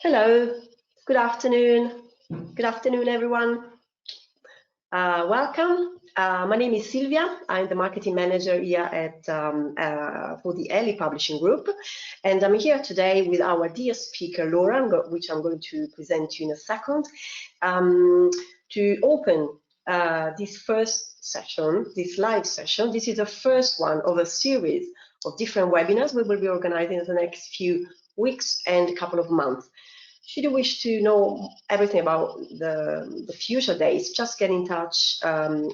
Hello, good afternoon. Good afternoon, everyone. Welcome. My name is Silvia. I'm the marketing manager here at for the ELi Publishing Group, and I'm here today with our dear speaker Laura, which I'm going to present to you in a second, to open this first session, this live session. This is the first one of a series of different webinars we will be organizing in the next few weeks and a couple of months. Should you wish to know everything about the future dates, just get in touch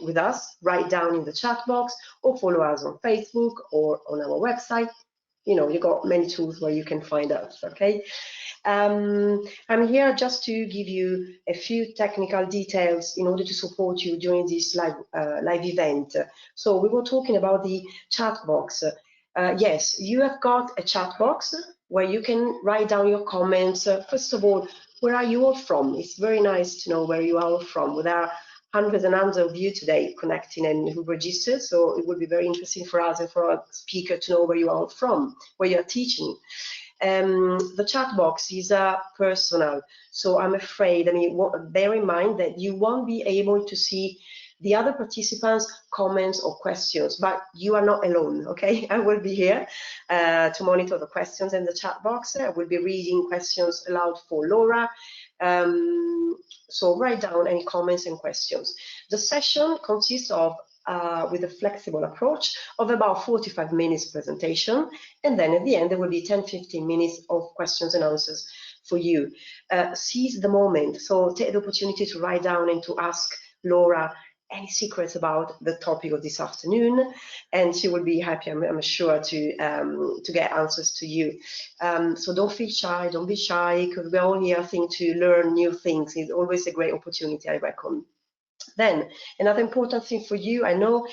with us, write down in the chat box, or follow us on Facebook or on our website. You know, you've got many tools where you can find us, okay? I'm here just to give you a few technical details in order to support you during this live event. So we were talking about the chat box. Yes, you have got a chat box where you can write down your comments. First of all, where are you all from? It's very nice to know where you are all from. There are hundreds and hundreds of you today connecting and who registered, so it would be very interesting for us and for our speaker to know where you are all from, where you are teaching. The chat box is personal, so I'm afraid, bear in mind that you won't be able to see the other participants' comments or questions, but you are not alone, okay? I will be here to monitor the questions in the chat box. I will be reading questions aloud for Laura. So write down any comments and questions. The session consists of, with a flexible approach, of about 45 minutes presentation, and then at the end there will be 10-15 minutes of questions and answers for you. Seize the moment, so take the opportunity to write down and to ask Laura any secrets about the topic of this afternoon, and she will be happy, I'm sure, to get answers to you. So don't feel shy, don't be shy, because we're all here, I think, to learn new things. It's always a great opportunity, I reckon. Then another important thing for you, I know,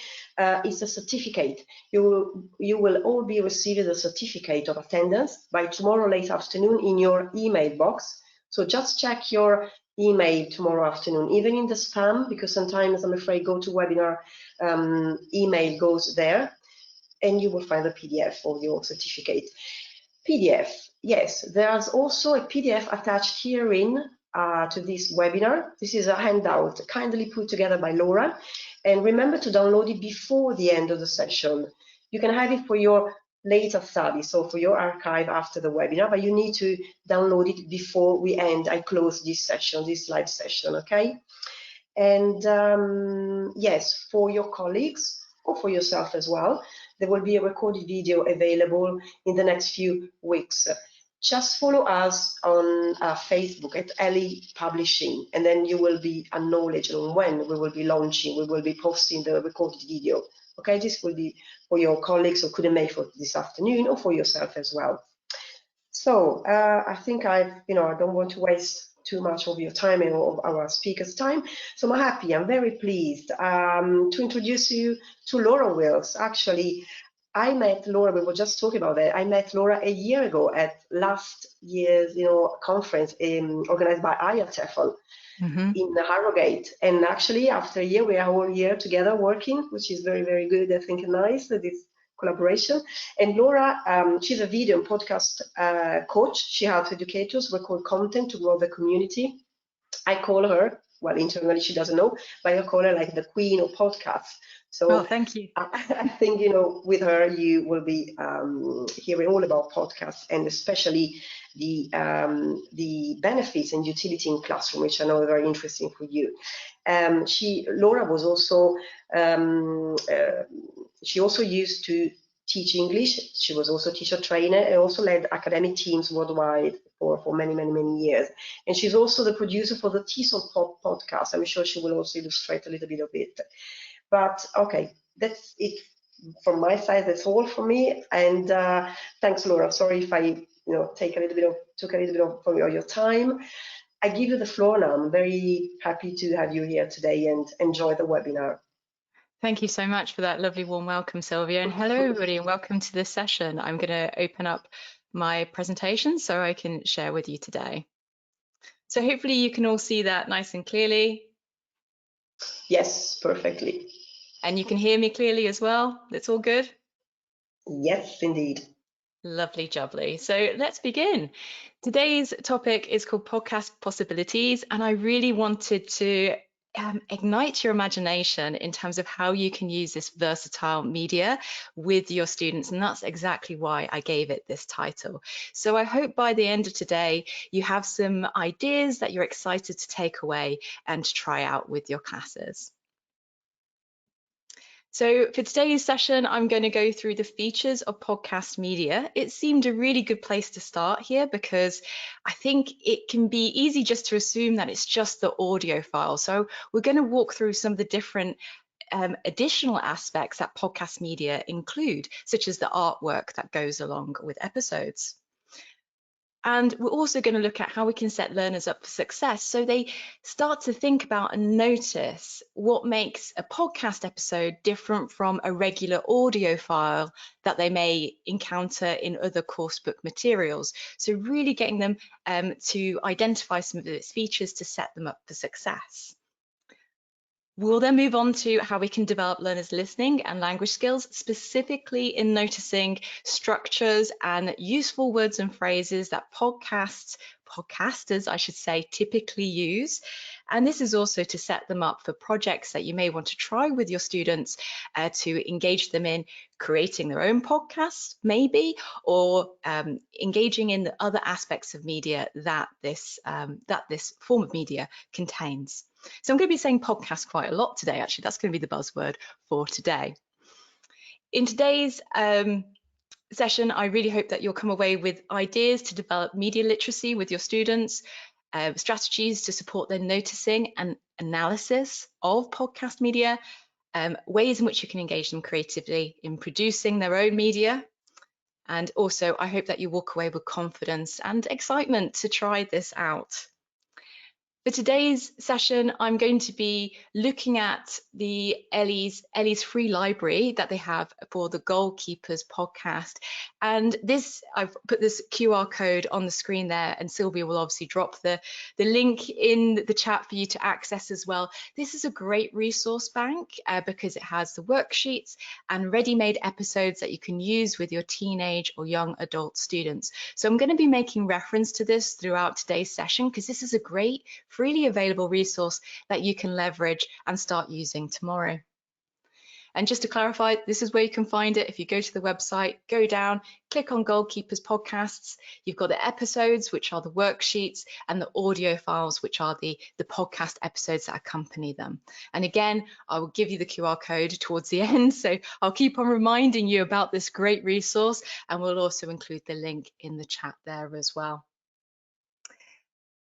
is a certificate. You will all be receiving a certificate of attendance by tomorrow late afternoon in your email box. So just check your email tomorrow afternoon, even in the spam, because sometimes, I'm afraid, GoToWebinar email goes there, and you will find a PDF of your certificate. PDF, yes, there's also a PDF attached herein to this webinar. This is a handout kindly put together by Laura, and remember to download it before the end of the session. You can have it for your later study, so for your archive after the webinar, but you need to download it before we end. I close this session, this live session, okay? And yes, for your colleagues or for yourself as well, there will be a recorded video available in the next few weeks. Just follow us on Facebook at ELi Publishing, and then you will be acknowledged on when we will be launching. We will be posting the recorded video. Okay, this will be for your colleagues who couldn't make it this afternoon, or for yourself as well. So I think I don't want to waste too much of your time and of our speaker's time. So I'm very pleased to introduce you to Laura Wilkes. Actually, I met Laura, we were just talking about that. I met Laura a year ago at last year's conference organized by IATEFL in Harrogate. And actually, after a year, we are all here together working, which is very, very good, I think, nice, this collaboration. And Laura, she's a video and podcast coach. She helps educators record content to grow the community. I call her, well, internally she doesn't know, but I call her like the queen of podcasts. So thank you. I think, with her, you will be hearing all about podcasts, and especially the benefits and utility in classroom, which I know are very interesting for you. Laura was also, she also used to teach English. She was also a teacher trainer and also led academic teams worldwide for many, many, many years. And she's also the producer for the TESOL podcast. I'm sure she will also illustrate a little bit of it. But okay, that's it from my side. That's all for me. And thanks, Laura. Sorry if I took a little bit of from your time. I give you the floor now. I'm very happy to have you here today and enjoy the webinar. Thank you so much for that lovely warm welcome, Sylvia. And hello, everybody, and welcome to this session. I'm going to open up my presentation so I can share with you today. So hopefully you can all see that nice and clearly. Yes, perfectly. And you can hear me clearly as well. That's all good? Yes, indeed. Lovely jubbly. So let's begin. Today's topic is called Podcast Possibilities, and I really wanted to ignite your imagination in terms of how you can use this versatile media with your students, and that's exactly why I gave it this title. So I hope by the end of today you have some ideas that you're excited to take away and try out with your classes. So for today's session, I'm going to go through the features of podcast media. It seemed a really good place to start here because I think it can be easy just to assume that it's just the audio file. So we're going to walk through some of the different additional aspects that podcast media include, such as the artwork that goes along with episodes. And we're also going to look at how we can set learners up for success so they start to think about and notice what makes a podcast episode different from a regular audio file that they may encounter in other course book materials. So really getting them to identify some of its features to set them up for success. We'll then move on to how we can develop learners' listening and language skills, specifically in noticing structures and useful words and phrases that podcasters, I should say, typically use. And this is also to set them up for projects that you may want to try with your students to engage them in creating their own podcasts, maybe, or engaging in the other aspects of media that this form of media contains. So I'm going to be saying podcast quite a lot today, actually. That's going to be the buzzword for today. In today's session, I really hope that you'll come away with ideas to develop media literacy with your students, strategies to support their noticing and analysis of podcast media, ways in which you can engage them creatively in producing their own media. And also, I hope that you walk away with confidence and excitement to try this out. For today's session, I'm going to be looking at the ELi's free library that they have for the Goalkeepers podcast. And this, I've put this QR code on the screen there, and Sylvia will obviously drop the link in the chat for you to access as well. This is a great resource bank because it has the worksheets and ready-made episodes that you can use with your teenage or young adult students. So I'm going to be making reference to this throughout today's session because this is a great freely available resource that you can leverage and start using tomorrow. And just to clarify, this is where you can find it. If you go to the website, go down, click on Goalkeepers Podcasts, you've got the episodes, which are the worksheets, and the audio files, which are the podcast episodes that accompany them. And again, I will give you the QR code towards the end, so I'll keep on reminding you about this great resource, and we'll also include the link in the chat there as well.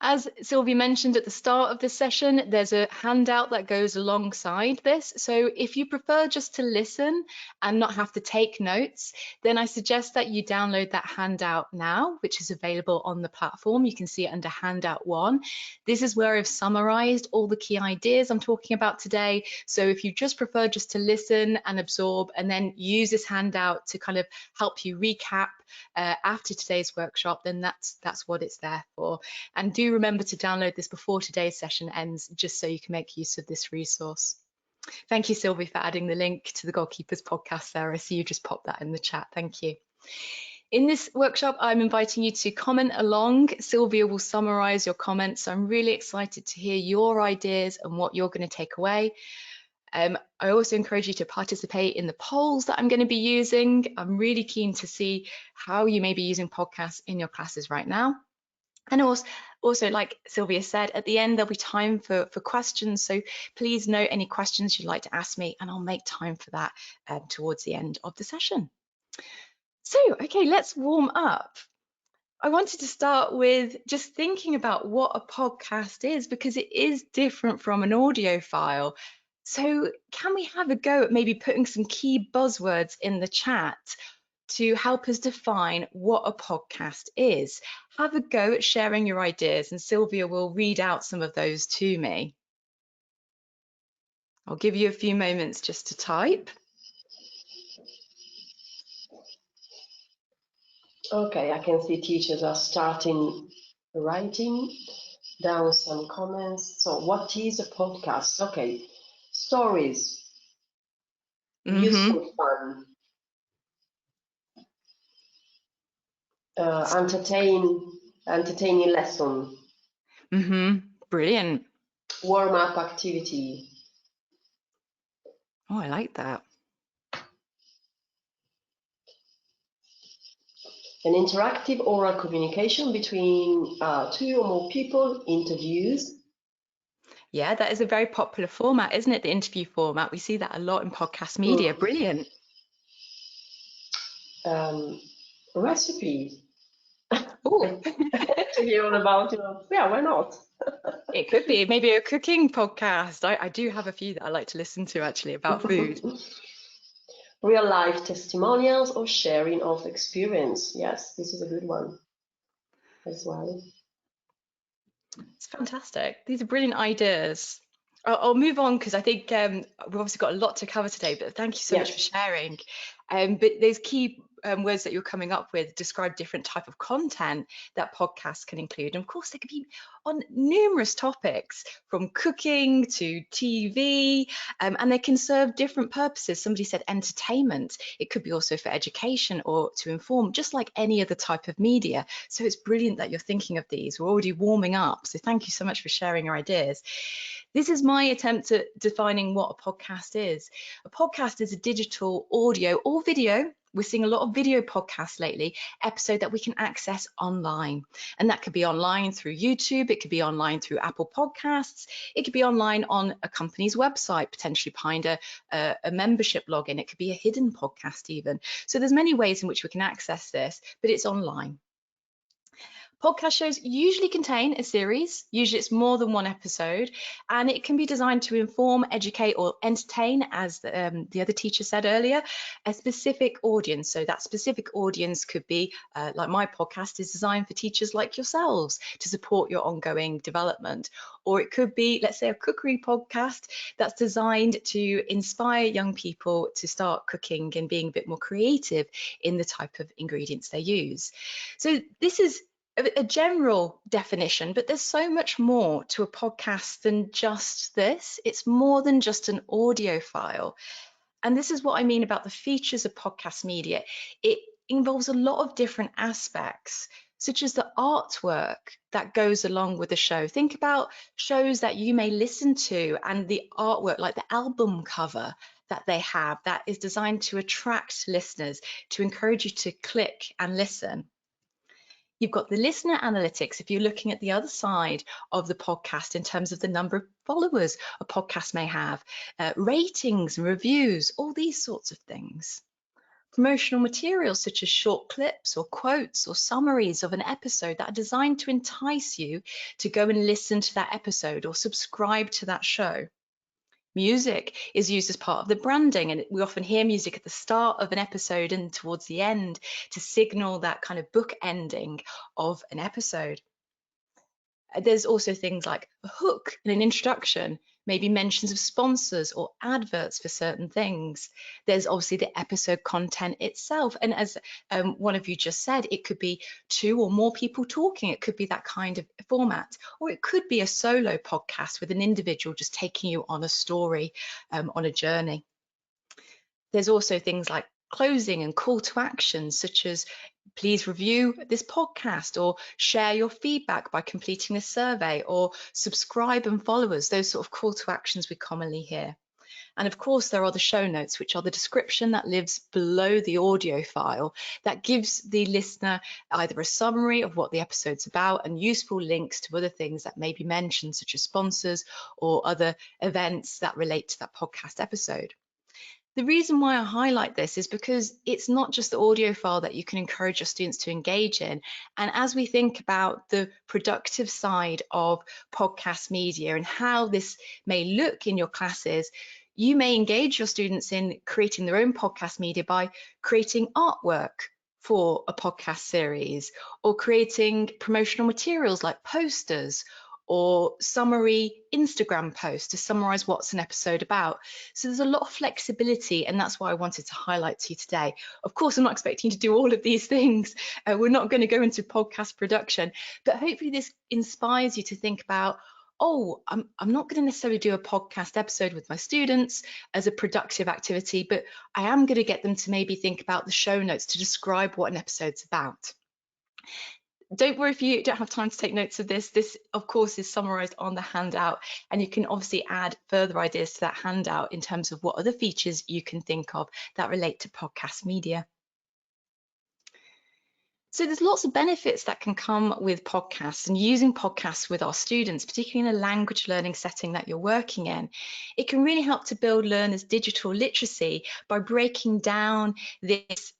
As Sylvia mentioned at the start of this session, there's a handout that goes alongside this. So if you prefer just to listen and not have to take notes, then I suggest that you download that handout now, which is available on the platform. You can see it under handout 1. This is where I've summarized all the key ideas I'm talking about today. So if you just prefer just to listen and absorb and then use this handout to kind of help you recap after today's workshop, then that's what it's there for. And do remember to download this before today's session ends, just so you can make use of this resource. Thank you, Sylvie, for adding the link to the Goalkeepers podcast there. I see you just popped that in the chat. Thank you. In this workshop, I'm inviting you to comment along. Sylvia will summarize your comments. So I'm really excited to hear your ideas and what you're going to take away. I also encourage you to participate in the polls that I'm going to be using. I'm really keen to see how you may be using podcasts in your classes right now. And also, like Sylvia said, at the end, there'll be time for questions. So please note any questions you'd like to ask me, and I'll make time for that towards the end of the session. So, okay, let's warm up. I wanted to start with just thinking about what a podcast is, because it is different from an audio file. So can we have a go at maybe putting some key buzzwords in the chat to help us define what a podcast is? Have a go at sharing your ideas, and Sylvia will read out some of those to me. I'll give you a few moments just to type. Okay, I can see teachers are starting writing down some comments. So what is a podcast? Okay, stories, useful fun. entertaining lesson. Brilliant. Warm-up activity. Oh, I like that. An interactive oral communication between 2 or more people, interviews. Yeah, that is a very popular format, isn't it? The interview format. We see that a lot in podcast media. Brilliant. Recipes. Oh, To hear all about, yeah, why not? it could be maybe a cooking podcast. I do have a few that I like to listen to actually about food. Real life testimonials or sharing of experience. Yes, this is a good one as well. It's fantastic. These are brilliant ideas. I'll move on because I think we've obviously got a lot to cover today, but thank you so much for sharing. But those key words that you're coming up with describe different type of content that podcasts can include. And of course, they could be on numerous topics from cooking to TV, and they can serve different purposes. Somebody said entertainment. It could be also for education or to inform, just like any other type of media. So it's brilliant that you're thinking of these. We're already warming up. So thank you so much for sharing your ideas. This is my attempt at defining what a podcast is. A podcast is a digital audio or video. We're seeing a lot of video podcasts lately, episode that we can access online. And that could be online through YouTube, it could be online through Apple Podcasts, it could be online on a company's website, potentially behind a membership login, it could be a hidden podcast even. So there's many ways in which we can access this, but it's online. Podcast shows usually contain a series, usually it's more than one episode, and it can be designed to inform, educate, or entertain, as the other teacher said earlier, a specific audience. So that specific audience could be, like my podcast is designed for teachers like yourselves to support your ongoing development. Or it could be, let's say, a cookery podcast that's designed to inspire young people to start cooking and being a bit more creative in the type of ingredients they use. So this is a general definition, but there's so much more to a podcast than just this. It's more than just an audio file. And this is what I mean about the features of podcast media. It involves a lot of different aspects, such as the artwork that goes along with the show. Think about shows that you may listen to and the artwork, like the album cover that they have, that is designed to attract listeners, to encourage you to click and listen. You've got the listener analytics if you're looking at the other side of the podcast in terms of the number of followers a podcast may have, ratings and reviews, all these sorts of things. Promotional materials such as short clips or quotes or summaries of an episode that are designed to entice you to go and listen to that episode or subscribe to that show. Music is used as part of the branding, and we often hear music at the start of an episode and towards the end to signal that kind of book ending of an episode. There's also things like a hook and an introduction, maybe mentions of sponsors or adverts for certain things. There's obviously the episode content itself. And as one of you just said, it could be 2 or more people talking. It could be that kind of format, or it could be a solo podcast with an individual just taking you on a story, on a journey. There's also things like closing and call to action, such as please review this podcast or share your feedback by completing a survey or subscribe and follow us, those sort of call to actions we commonly hear. And of course, there are the show notes, which are the description that lives below the audio file that gives the listener either a summary of what the episode's about and useful links to other things that may be mentioned, such as sponsors or other events that relate to that podcast episode. The reason why I highlight this is because it's not just the audio file that you can encourage your students to engage in. And as we think about the productive side of podcast media and how this may look in your classes, you may engage your students in creating their own podcast media by creating artwork for a podcast series or creating promotional materials like posters or summary Instagram posts to summarize what's an episode about. So there's a lot of flexibility, and that's why I wanted to highlight to you today. Of course, I'm not expecting to do all of these things. We're not going to go into podcast production, but hopefully this inspires you to think about, oh, I'm not going to necessarily do a podcast episode with my students as a productive activity, but I am going to get them to maybe think about the show notes to describe what an episode's about. Don't worry if you don't have time to take notes of this. This, of course, is summarized on the handout, and you can obviously add further ideas to that handout in terms of what other features you can think of that relate to podcast media. So there's lots of benefits that can come with podcasts and using podcasts with our students, particularly in a language learning setting that you're working in. It can really help to build learners' digital literacy by breaking down this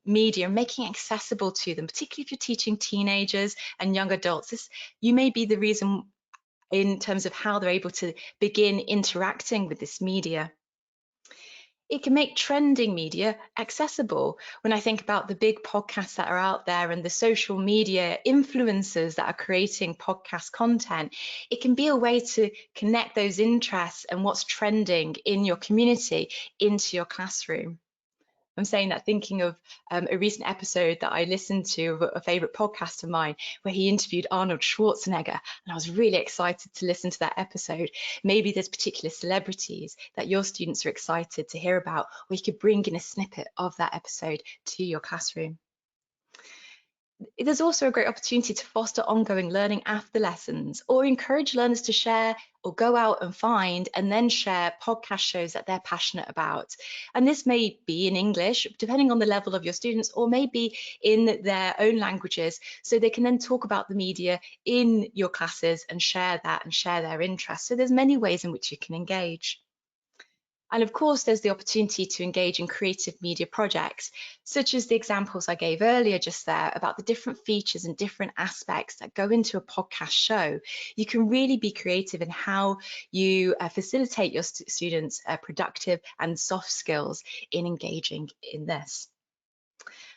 media and making it accessible to them, particularly if you're teaching teenagers and young adults. You may be the reason in terms of how they're able to begin interacting with this media. It can make trending media accessible. When I think about the big podcasts that are out there and the social media influencers that are creating podcast content, it can be a way to connect those interests and what's trending in your community into your classroom. I'm saying that thinking of a recent episode that I listened to of a favourite podcast of mine where he interviewed Arnold Schwarzenegger, and I was really excited to listen to that episode. Maybe there's particular celebrities that your students are excited to hear about, or you could bring in a snippet of that episode to your classroom. There's also a great opportunity to foster ongoing learning after lessons, or encourage learners to share or go out and find and then share podcast shows that they're passionate about. And this may be in English, depending on the level of your students, or maybe in their own languages, so they can then talk about the media in your classes and share that and share their interests. So there's many ways in which you can engage. And of course, there's the opportunity to engage in creative media projects, such as the examples I gave earlier just there about the different features and different aspects that go into a podcast show. You can really be creative in how you facilitate your students' productive and soft skills in engaging in this.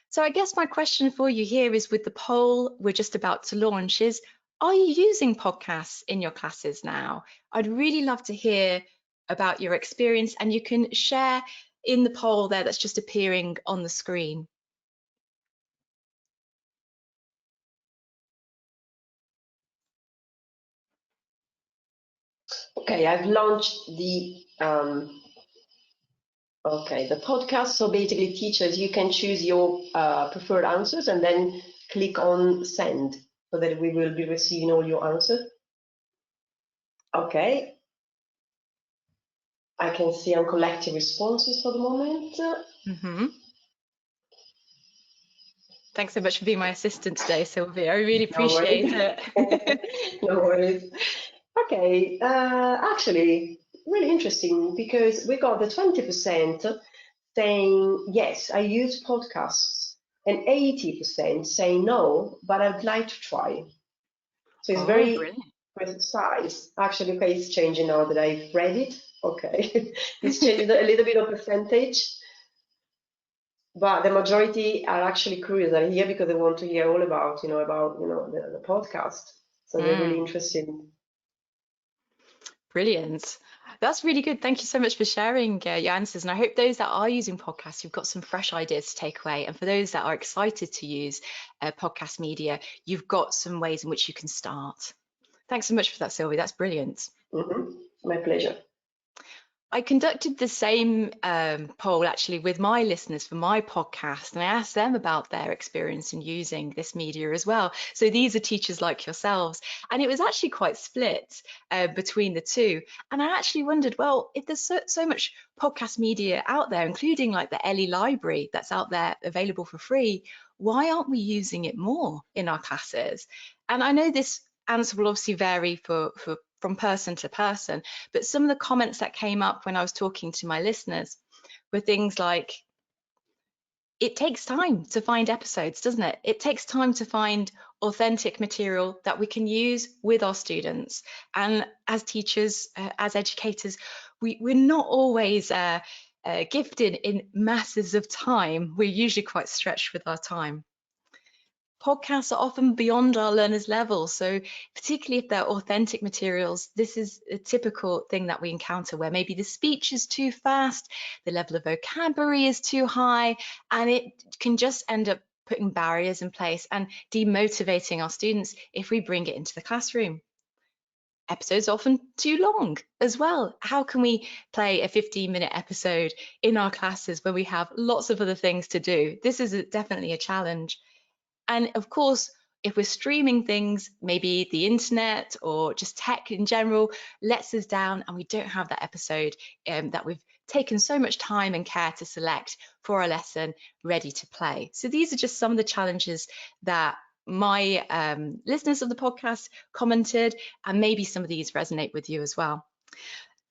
So I guess my question for you here is, with the poll we're just about to launch, is, are you using podcasts in your classes now? I'd really love to hear about your experience, and you can share in the poll there that's just appearing on the screen. Okay, I've launched the podcast. So basically, teachers, you can choose your preferred answers and then click on send so that we will be receiving all your answers. Okay. I can see I'm collecting responses for the moment. Thanks so much for being my assistant today, Sylvia. I really appreciate it. No worries. Okay, actually, really interesting, because we got the 20% saying, yes, I use podcasts, and 80% saying no, but I'd like to try. So it's very brilliant. precise. Actually, okay, it's changing now that I've read it. Okay, it's changing a little bit of percentage, but the majority are actually curious. Are here because they want to hear all about, the podcast. So they're really interested. Brilliant. That's really good. Thank you so much for sharing your answers. And I hope those that are using podcasts, you've got some fresh ideas to take away. And for those that are excited to use podcast media, you've got some ways in which you can start. Thanks so much for that, Sylvia. That's brilliant. My pleasure. I conducted the same poll actually with my listeners for my podcast, and I asked them about their experience in using this media as well. So these are teachers like yourselves, and it was actually quite split between the two. And I actually wondered, well, if there's so much podcast media out there, including like the ELi library that's out there available for free, why aren't we using it more in our classes? And I know this answer will obviously vary from person to person, but some of the comments that came up when I was talking to my listeners were things like, it takes time to find episodes, doesn't it? It takes time to find authentic material that we can use with our students. And as teachers, as educators, we're not always gifted in masses of time. We're usually quite stretched with our time. Podcasts are often beyond our learners' level, so particularly if they're authentic materials, this is a typical thing that we encounter, where maybe the speech is too fast, the level of vocabulary is too high, and it can just end up putting barriers in place and demotivating our students if we bring it into the classroom. Episodes are often too long as well. How can we play a 15-minute episode in our classes when we have lots of other things to do? This is definitely a challenge. And of course, if we're streaming things, maybe the internet or just tech in general lets us down and we don't have that episode that we've taken so much time and care to select for a lesson ready to play. So these are just some of the challenges that my listeners of the podcast commented, and maybe some of these resonate with you as well.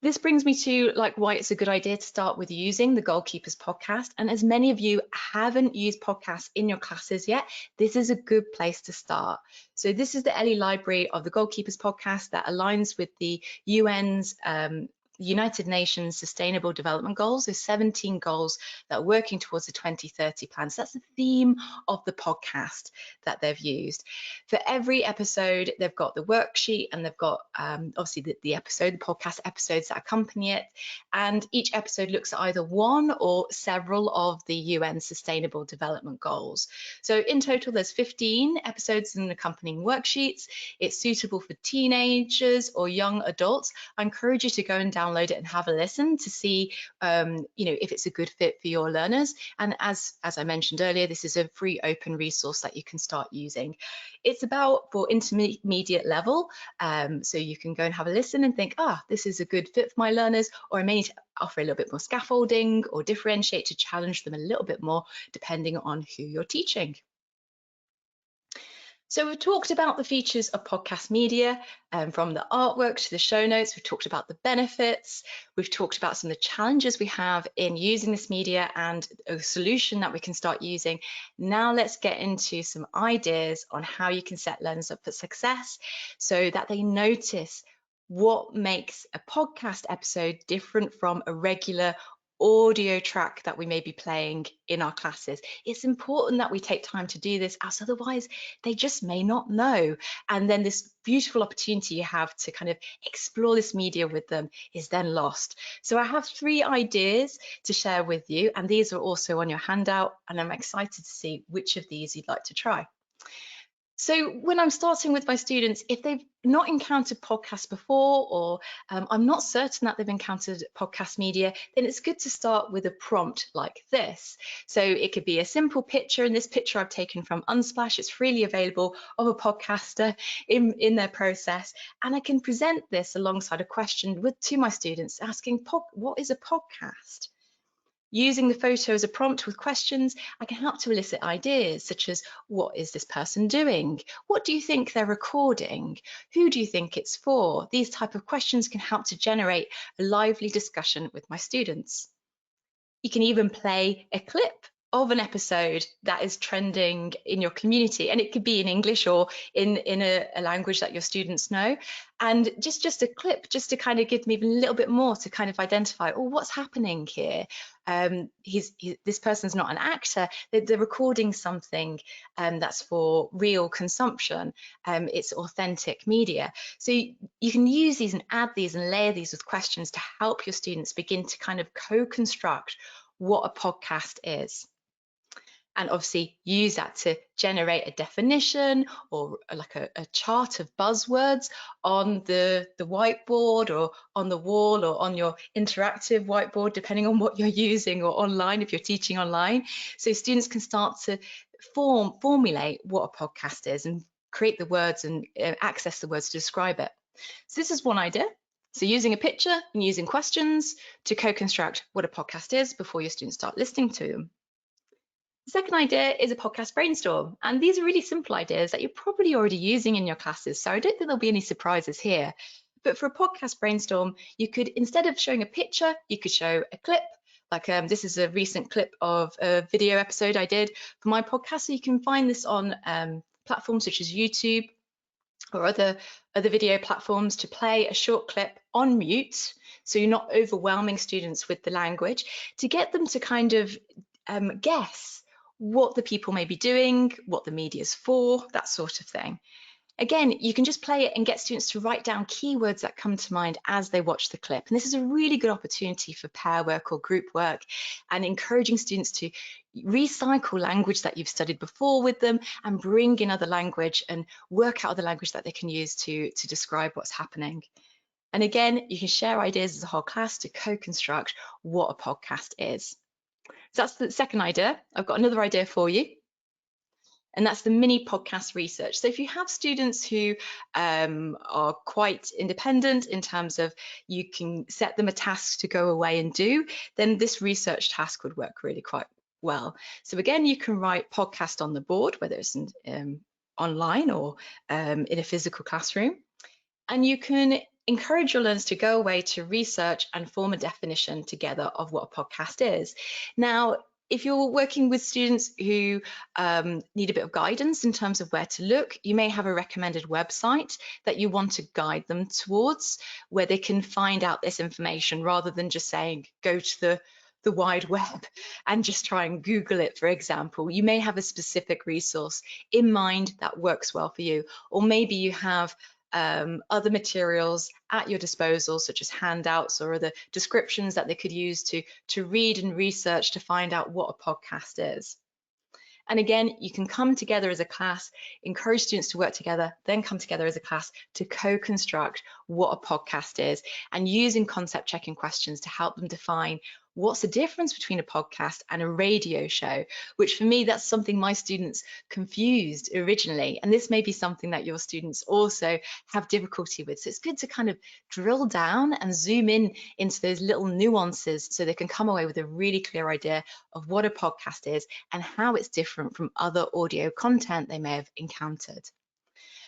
This brings me to why it's a good idea to start with using the Goalkeepers podcast. And as many of you haven't used podcasts in your classes yet, this is a good place to start. So this is the ELi library of the Goalkeepers podcast that aligns with the UN's United Nations Sustainable Development Goals. There's 17 goals that are working towards the 2030 plan. So that's the theme of the podcast that they've used. For every episode, they've got the worksheet, and they've got obviously the podcast episodes that accompany it. And each episode looks at either one or several of the UN Sustainable Development Goals. So in total, there's 15 episodes and accompanying worksheets. It's suitable for teenagers or young adults. I encourage you to go and download it and have a listen to see if it's a good fit for your learners. And as I mentioned earlier, this is a free open resource that you can start using. It's about for intermediate level, so you can go and have a listen and think, this is a good fit for my learners, or I may need to offer a little bit more scaffolding or differentiate to challenge them a little bit more depending on who you're teaching. So we've talked about the features of podcast media, from the artwork to the show notes. We've talked about the benefits. We've talked about some of the challenges we have in using this media and a solution that we can start using. Now let's get into some ideas on how you can set learners up for success so that they notice what makes a podcast episode different from a regular audio track that we may be playing in our classes. It's important that we take time to do this, as otherwise they just may not know. And then this beautiful opportunity you have to kind of explore this media with them is then lost. So I have 3 ideas to share with you, and these are also on your handout, and I'm excited to see which of these you'd like to try. So when I'm starting with my students, if they've not encountered podcasts before, or I'm not certain that they've encountered podcast media, then it's good to start with a prompt like this. So it could be a simple picture, and this picture I've taken from Unsplash. It's freely available, of a podcaster in their process. And I can present this alongside a question to my students asking, what is a podcast? Using the photo as a prompt with questions, I can help to elicit ideas such as, what is this person doing? What do you think they're recording? Who do you think it's for? These type of questions can help to generate a lively discussion with my students. You can even play a clip of an episode that is trending in your community, and it could be in English or in a language that your students know, and just a clip, just to kind of give me a little bit more to kind of identify, what's happening here. This person's not an actor, they're recording something that's for real consumption. It's authentic media. So you can use these and add these and layer these with questions to help your students begin to kind of co-construct what a podcast is. And obviously use that to generate a definition or like a chart of buzzwords on the whiteboard or on the wall or on your interactive whiteboard, depending on what you're using, or online if you're teaching online. So students can start to formulate what a podcast is and create the words and access the words to describe it. So this is one idea. So using a picture and using questions to co-construct what a podcast is before your students start listening to them. The second idea is a podcast brainstorm, and these are really simple ideas that you're probably already using in your classes, so I don't think there'll be any surprises here. But for a podcast brainstorm, you could, instead of showing a picture, you could show a clip. Like this is a recent clip of a video episode I did for my podcast, so you can find this on platforms such as YouTube or other video platforms, to play a short clip on mute, so you're not overwhelming students with the language, to get them to kind of guess what the people may be doing, what the media is for, that sort of thing. Again, you can just play it and get students to write down keywords that come to mind as they watch the clip. And this is a really good opportunity for pair work or group work, and encouraging students to recycle language that you've studied before with them and bring in other language and work out the language that they can use to describe what's happening. And again, you can share ideas as a whole class to co-construct what a podcast is. So that's the second idea. I've got another idea for you. And that's the mini podcast research. So if you have students who are quite independent in terms of you can set them a task to go away and do, then this research task would work really quite well. So again, you can write podcast on the board, whether it's online or in a physical classroom. And you can encourage your learners to go away to research and form a definition together of what a podcast is. Now, if you're working with students who need a bit of guidance in terms of where to look, you may have a recommended website that you want to guide them towards, where they can find out this information rather than just saying, go to the wide web and just try and Google it, for example. You may have a specific resource in mind that works well for you, or maybe you have other materials at your disposal, such as handouts or other descriptions that they could use to read and research to find out what a podcast is. And again, you can come together as a class, encourage students to work together, then come together as a class to co-construct what a podcast is, and using concept checking questions to help them define what's the difference between a podcast and a radio show, which for me, that's something my students confused originally. And this may be something that your students also have difficulty with. So it's good to kind of drill down and zoom in into those little nuances so they can come away with a really clear idea of what a podcast is and how it's different from other audio content they may have encountered.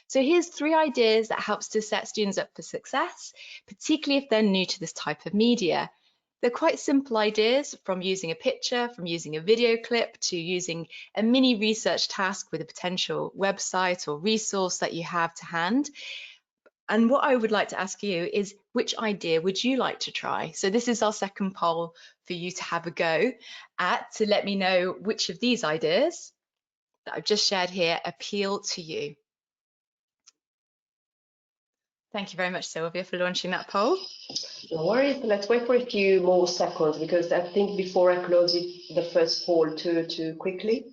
So here's 3 ideas that helps to set students up for success, particularly if they're new to this type of media. They're quite simple ideas, from using a picture, from using a video clip, to using a mini research task with a potential website or resource that you have to hand. And what I would like to ask you is, which idea would you like to try? So this is our second poll for you to have a go at, to let me know which of these ideas that I've just shared here appeal to you. Thank you very much, Sylvia, for launching that poll. No worries, let's wait for a few more seconds, because I think before I close the first poll too quickly.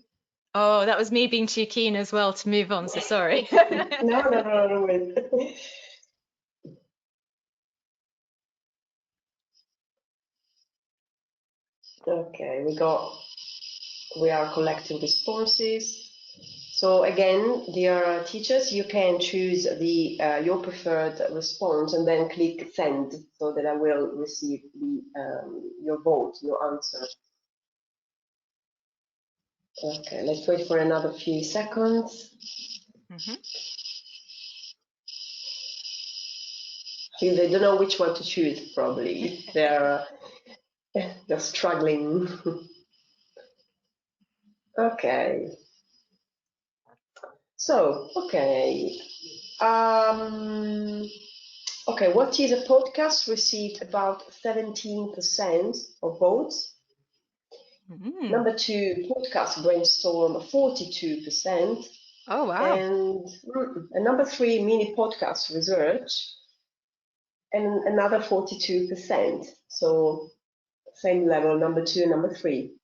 Oh, that was me being too keen as well to move on, so sorry. No, wait. Okay, we are collecting responses. So again, dear teachers, you can choose your preferred response and then click send, so that I will receive your vote, your answer. Okay, let's wait for another few seconds. They don't know which one to choose, probably. They're struggling. Okay. So, okay. Okay, what is a podcast? Received about 17% of votes. Number 2, podcast brainstorm, 42%. Oh, wow. And number 3, mini podcast research, and another 42%. So same level, number 2 and number 3.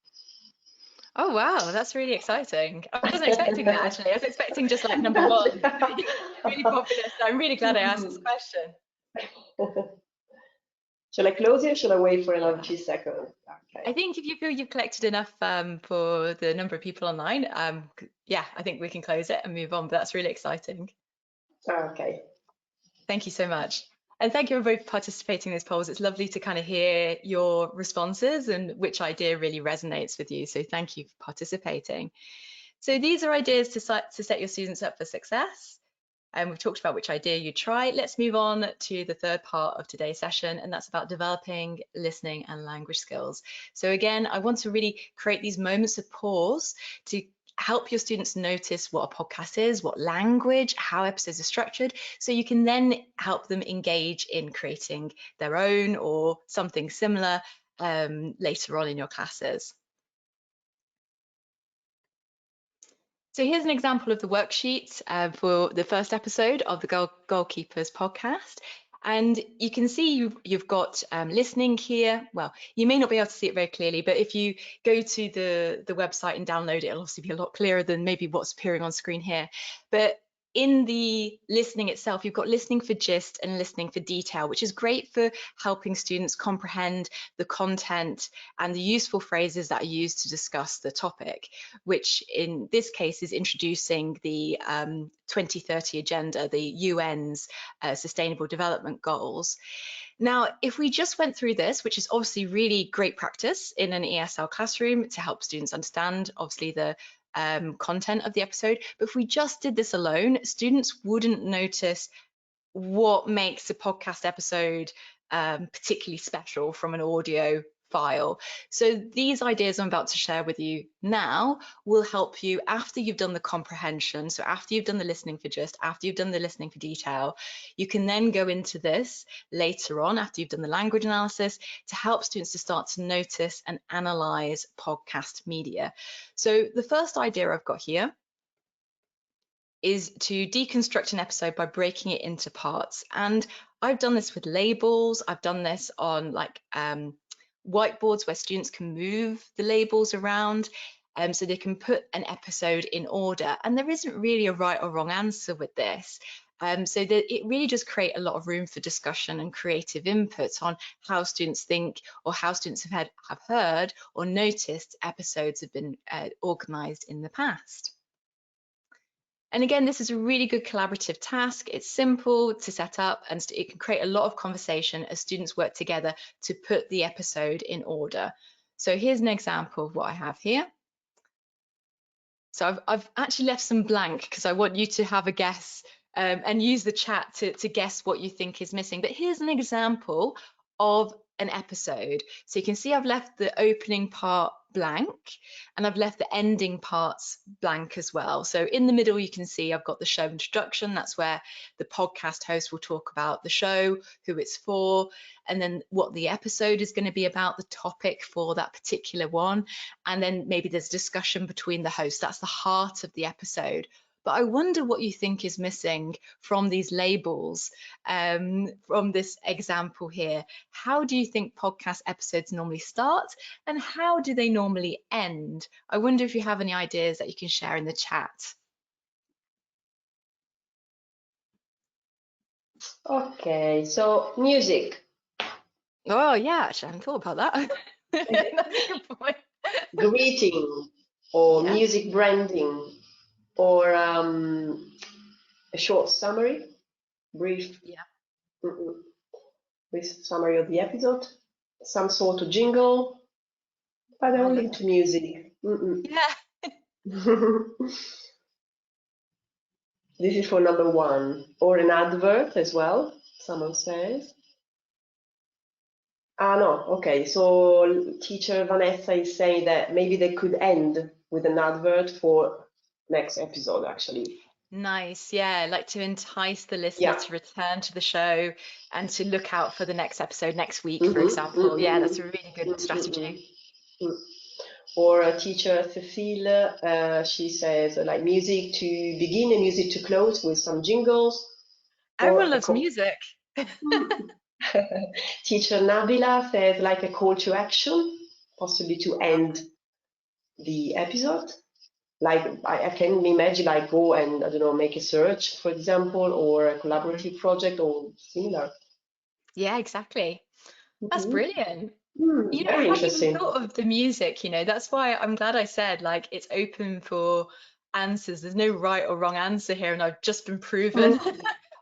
Oh, wow, that's really exciting. I wasn't expecting that, actually. I was expecting just like number 1. Really popular. So I'm really glad I asked this question. Shall I close it, or shall I wait for another few seconds? Okay. I think if you feel you've collected enough for the number of people online, yeah, I think we can close it and move on, but that's really exciting. Okay. Thank you so much. And thank you everybody for participating in these polls. It's lovely to kind of hear your responses and which idea really resonates with you. So thank you for participating. So these are ideas to set your students up for success. And we've talked about which idea you try. Let's move on to the third part of today's session, and that's about developing listening and language skills. So again, I want to really create these moments of pause to help your students notice what a podcast is, what language, how episodes are structured, so you can then help them engage in creating their own or something similar later on in your classes. So here's an example of the worksheet for the first episode of the Goalkeepers podcast. And you can see you've got listening here. Well, you may not be able to see it very clearly, but if you go to the website and download it, it'll obviously be a lot clearer than maybe what's appearing on screen here. But in the listening itself, you've got listening for gist and listening for detail, which is great for helping students comprehend the content and the useful phrases that are used to discuss the topic, which in this case is introducing the 2030 agenda, the UN's Sustainable Development Goals. Now, if we just went through this, which is obviously really great practice in an ESL classroom to help students understand, obviously, the content of the episode, but if we just did this alone, students wouldn't notice what makes a podcast episode particularly special from an audio file. So these ideas I'm about to share with you now will help you after you've done the comprehension. So after you've done the listening for gist, after you've done the listening for detail, you can then go into this later on after you've done the language analysis to help students to start to notice and analyze podcast media. So the first idea I've got here is to deconstruct an episode by breaking it into parts. And I've done this with labels. I've done this on like whiteboards where students can move the labels around so they can put an episode in order. And there isn't really a right or wrong answer with this. So that it really does create a lot of room for discussion and creative input on how students think or how students have heard or noticed episodes have been organised in the past. And again, this is a really good collaborative task. It's simple to set up and it can create a lot of conversation as students work together to put the episode in order. So here's an example of what I have here. So I've actually left some blank because I want you to have a guess and use the chat to guess what you think is missing. But here's an example of an episode. So you can see I've left the opening part blank and I've left the ending parts blank as well. So in the middle you can see I've got the show introduction. That's where the podcast host will talk about the show, who it's for, and then what the episode is going to be about, the topic for that particular one, and then maybe there's discussion between the hosts. That's the heart of the episode. But I wonder what you think is missing from these labels, from this example here. How do you think podcast episodes normally start and how do they normally end? I wonder if you have any ideas that you can share in the chat. Okay, so music. Oh yeah, actually I hadn't thought about that. That's a good point. Greeting or Yeah. music branding or a short summary, brief, brief summary of the episode, some sort of jingle, but they're all linked to music. Yeah. This is for number one, or an advert as well, someone says. Ah, no, okay, so teacher Vanessa is saying that maybe they could end with an advert for next episode, actually. Nice, yeah, like to entice the listener to return to the show and to look out for the next episode next week, for example. Yeah, that's a really good strategy. Or teacher Cecile, she says like music to begin and music to close with some jingles. Everyone loves music. Teacher Nabila says like a call to action, possibly to end the episode. Like I can imagine like go and, I don't know, make a search, for example, or a collaborative project or similar. Yeah, exactly. That's brilliant. You know, very interesting. I hadn't even thought of the music, that's why I'm glad I said like it's open for answers. There's no right or wrong answer here, and I've just been proven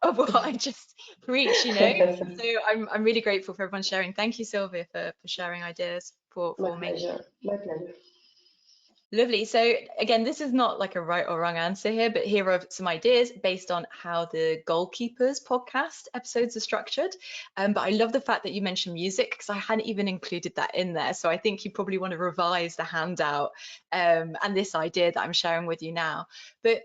of what I just preached, So I'm really grateful for everyone sharing. Thank you, Sylvia, for sharing ideas for me. My pleasure. Lovely. So again, this is not like a right or wrong answer here, but here are some ideas based on how the Goalkeepers podcast episodes are structured. But I love the fact that you mentioned music because I hadn't even included that in there. So I think you probably want to revise the handout and this idea that I'm sharing with you now. But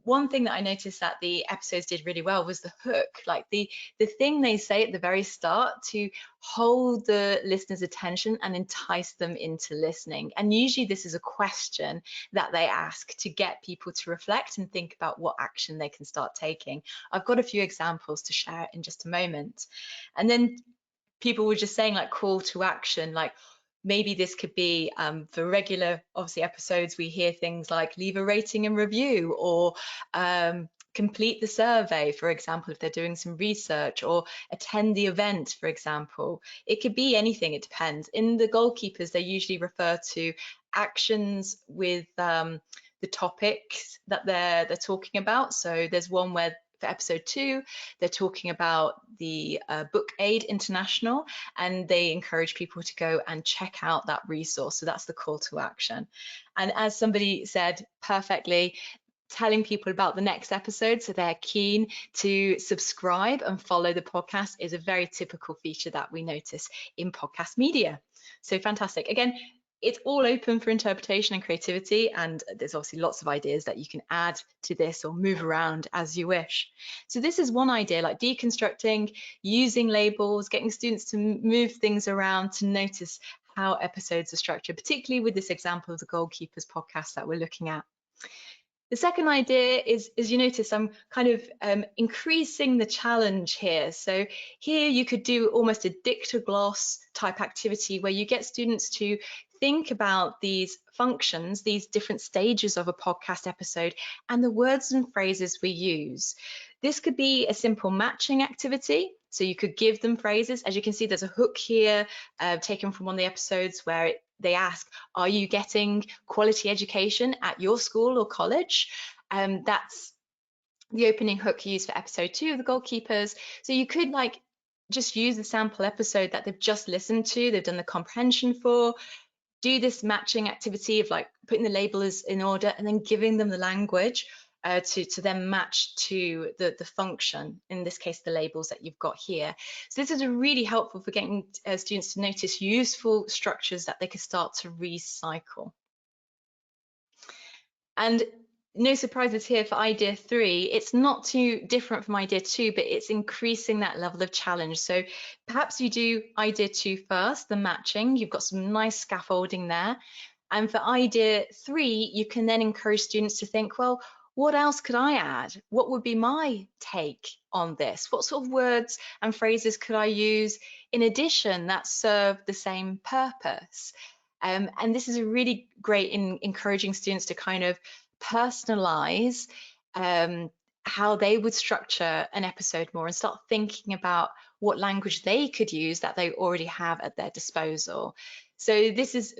one thing that I noticed that the episodes did really well was the hook, like the thing they say at the very start to hold the listener's attention and entice them into listening. And usually this is a question that they ask to get people to reflect and think about what action they can start taking. I've got a few examples to share in just a moment. And then people were just saying like call to action, like maybe this could be for regular, obviously, episodes, we hear things like leave a rating and review or complete the survey, for example, if they're doing some research, or attend the event, for example. It could be anything, it depends. In the goalkeepers, they usually refer to actions with the topics that they're talking about. So there's one where for episode 2, they're talking about the Book Aid International, and they encourage people to go and check out that resource. So that's the call to action. And as somebody said perfectly, telling people about the next episode so they're keen to subscribe and follow the podcast is a very typical feature that we notice in podcast media. So fantastic. Again, it's all open for interpretation and creativity, and there's obviously lots of ideas that you can add to this or move around as you wish. So this is one idea, like deconstructing, using labels, getting students to move things around to notice how episodes are structured, particularly with this example of the Goalkeepers podcast that we're looking at. The second idea is you notice I'm kind of increasing the challenge here. So here you could do almost a dictogloss type activity where you get students to think about these functions, these different stages of a podcast episode, and the words and phrases we use. This could be a simple matching activity. So you could give them phrases. As you can see, there's a hook here taken from one of the episodes where they ask, are you getting quality education at your school or college? That's the opening hook used for episode 2 of the Goalkeepers. So you could like just use the sample episode that they've just listened to, they've done the comprehension for, do this matching activity of like putting the labels in order and then giving them the language to then match to the function, in this case the labels that you've got here. So this is really helpful for getting students to notice useful structures that they can start to recycle. And no surprises here for idea 3. It's not too different from idea 2, but it's increasing that level of challenge. So perhaps you do idea 2 first, the matching. You've got some nice scaffolding there. And for idea 3, you can then encourage students to think, well, what else could I add? What would be my take on this? What sort of words and phrases could I use in addition that serve the same purpose? And this is a really great in encouraging students to kind of personalize how they would structure an episode more and start thinking about what language they could use that they already have at their disposal. So this is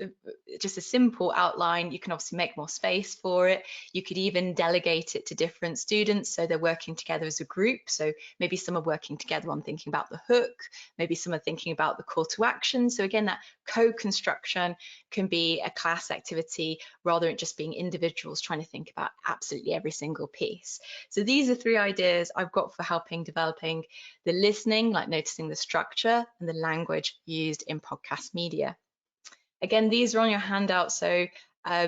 just a simple outline. You can obviously make more space for it. You could even delegate it to different students so they're working together as a group. So maybe some are working together on thinking about the hook, maybe some are thinking about the call to action. So again, that co-construction can be a class activity rather than just being individuals trying to think about absolutely every single piece. So these are 3 ideas I've got for helping developing the listening, like noticing the structure, and the language used in podcast media. Again, these are on your handout, so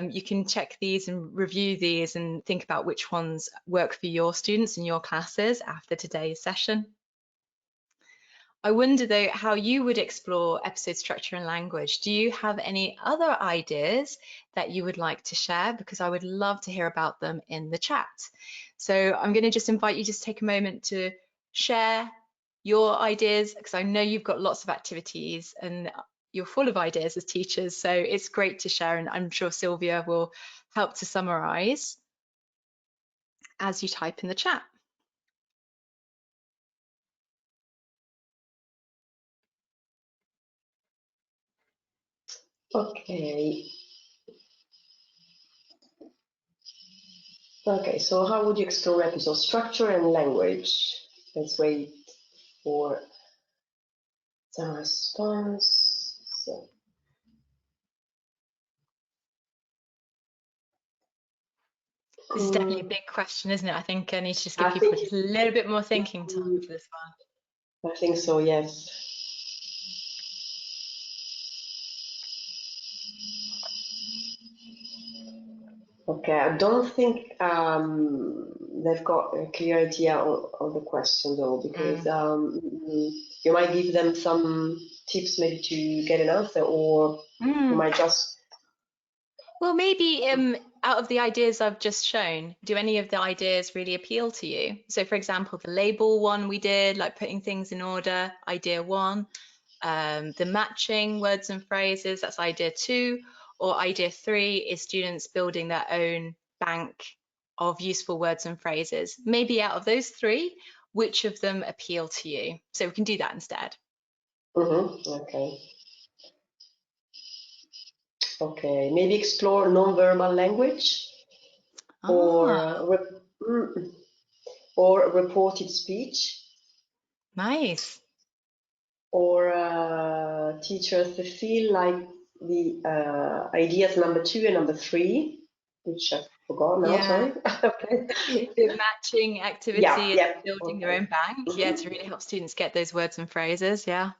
you can check these and review these and think about which ones work for your students in your classes after today's session. I wonder though how you would explore episode structure and language. Do you have any other ideas that you would like to share? Because I would love to hear about them in the chat. So I'm going to just invite you to take a moment to share your ideas, because I know you've got lots of activities and you're full of ideas as teachers, so it's great to share, and I'm sure Sylvia will help to summarize as you type in the chat. Okay. Okay, so how would you explore episode structure and language? Let's wait for some response. So. This is definitely a big question, isn't it? I think I need to just give people just a little bit more thinking time for this one. I think so, yes. Okay, I don't think they've got a clear idea of the question though, because you might give them some tips maybe to get an answer, or you might just... Well, maybe out of the ideas I've just shown, do any of the ideas really appeal to you? So for example, the label one we did, like putting things in order, idea 1, the matching words and phrases, that's idea 2, or idea 3 is students building their own bank of useful words and phrases. Maybe out of those three, which of them appeal to you? So we can do that instead. Okay. Okay. Maybe explore non-verbal language, or reported speech. Nice. Or teachers feel like the ideas number 2 and number 3, which I forgot now. Sorry. Okay. The matching activity is building their own bank. Yeah, to really help students get those words and phrases. Yeah.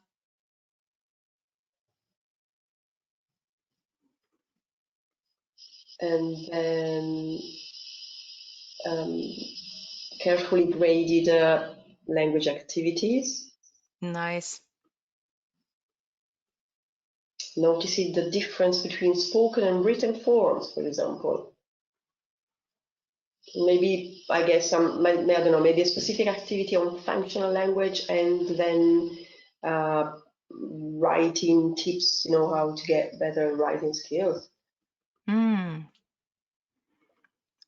And then carefully graded language activities. Nice. Noticing the difference between spoken and written forms, for example. Maybe, I guess, I don't know, maybe a specific activity on functional language, and then writing tips, how to get better writing skills.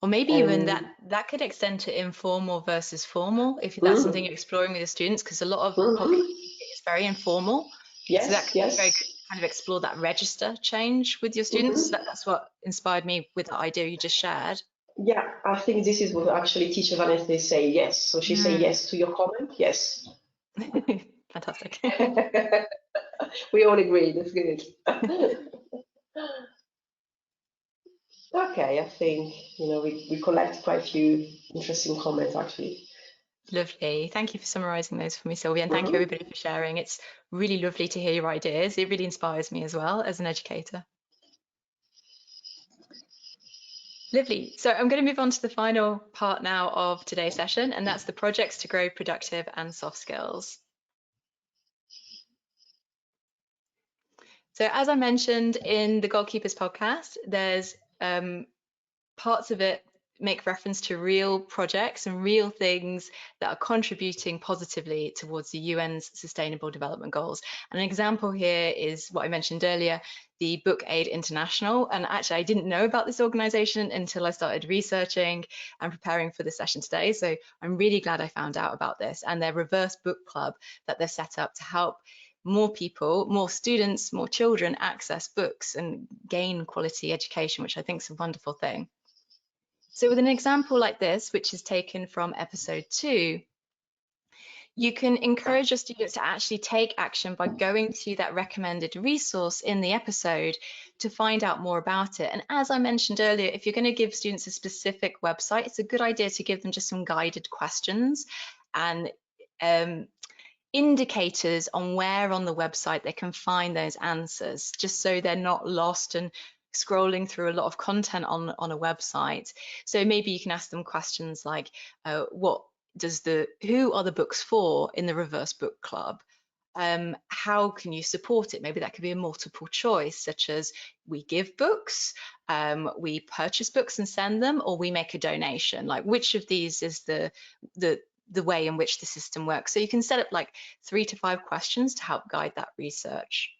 Or maybe even that could extend to informal versus formal, if that's something you're exploring with the students, because a lot of is very informal. Yes, so that could be very good to kind of explore that register change with your students. That's what inspired me with the idea you just shared. Yeah, I think this is what actually teacher Vanessa say yes. So she say yes to your comment. Yes. Fantastic. We all agree. That's good. Okay, I think we collect quite a few interesting comments actually. Lovely. Thank you for summarising those for me, Sylvia, and thank you everybody for sharing. It's really lovely to hear your ideas. It really inspires me as well as an educator. Lovely. So I'm going to move on to the final part now of today's session, and that's the projects to grow productive and soft skills. So as I mentioned in the Goalkeepers podcast, there's parts of it make reference to real projects and real things that are contributing positively towards the UN's Sustainable Development Goals. And an example here is what I mentioned earlier, the Book Aid International. And actually, I didn't know about this organization until I started researching and preparing for the session today. So I'm really glad I found out about this and their reverse book club that they've set up to help more people, more students, more children access books and gain quality education, which I think is a wonderful thing. So with an example like this, which is taken from episode 2, you can encourage your students to actually take action by going to that recommended resource in the episode to find out more about it. And as I mentioned earlier, if you're going to give students a specific website, it's a good idea to give them just some guided questions and indicators on where on the website they can find those answers, just so they're not lost and scrolling through a lot of content on a website. So maybe you can ask them questions like, who are the books for in the reverse book club? How can you support it? Maybe that could be a multiple choice, such as we give books, we purchase books and send them, or we make a donation. Like, which of these is the way in which the system works? So you can set up like 3 to 5 questions to help guide that research.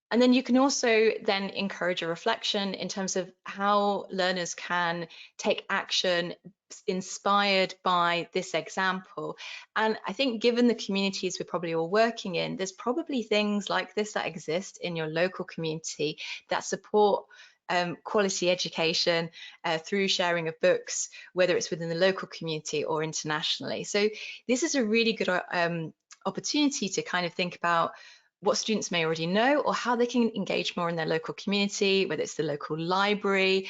And then you can also then encourage a reflection in terms of how learners can take action inspired by this example. And I think given the communities we're probably all working in, there's probably things like this that exist in your local community that support quality education through sharing of books, whether it's within the local community or internationally. So this is a really good opportunity to kind of think about what students may already know or how they can engage more in their local community, whether it's the local library.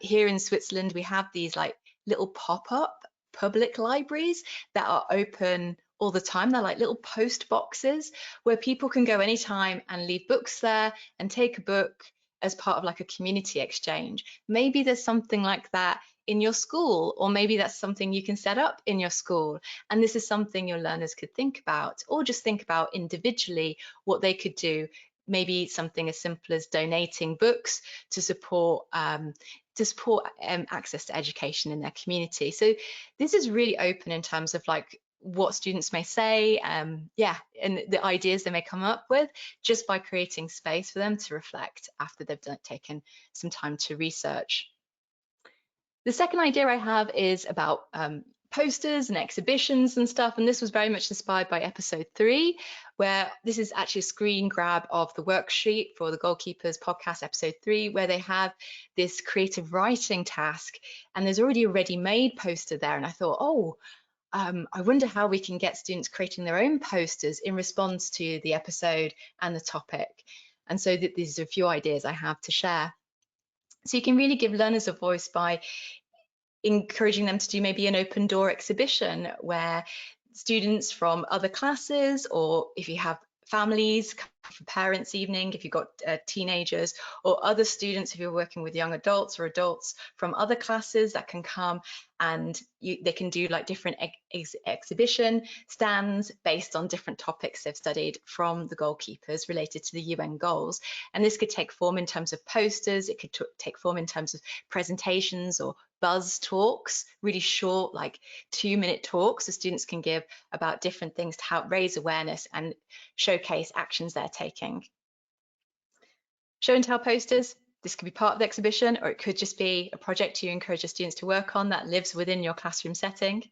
Here in Switzerland, we have these like little pop-up public libraries that are open all the time. They're like little post boxes where people can go anytime and leave books there and take a book as part of like a community exchange. Maybe there's something like that in your school, or maybe that's something you can set up in your school. And this is something your learners could think about, or just think about individually what they could do. Maybe something as simple as donating books to support access to education in their community. So this is really open in terms of like what students may say, and the ideas they may come up with, just by creating space for them to reflect after they've taken some time to research. The second idea I have is about posters and exhibitions and stuff, and this was very much inspired by episode 3, where this is actually a screen grab of the worksheet for the Goalkeepers Podcast episode 3, where they have this creative writing task, and there's already a ready-made poster there, and I thought, oh, I wonder how we can get students creating their own posters in response to the episode and the topic. And so these are a few ideas I have to share. So you can really give learners a voice by encouraging them to do maybe an open door exhibition where students from other classes, or if you have families, for parents' evening, if you've got teenagers, or other students, if you're working with young adults or adults from other classes that can come, and they can do like different exhibition stands based on different topics they've studied from the goalkeepers related to the UN goals. And this could take form in terms of posters, it could take form in terms of presentations or buzz talks, really short, like 2-minute talks the students can give about different things to help raise awareness and showcase actions they're taking. Show and tell posters, this could be part of the exhibition, or it could just be a project you encourage your students to work on that lives within your classroom setting.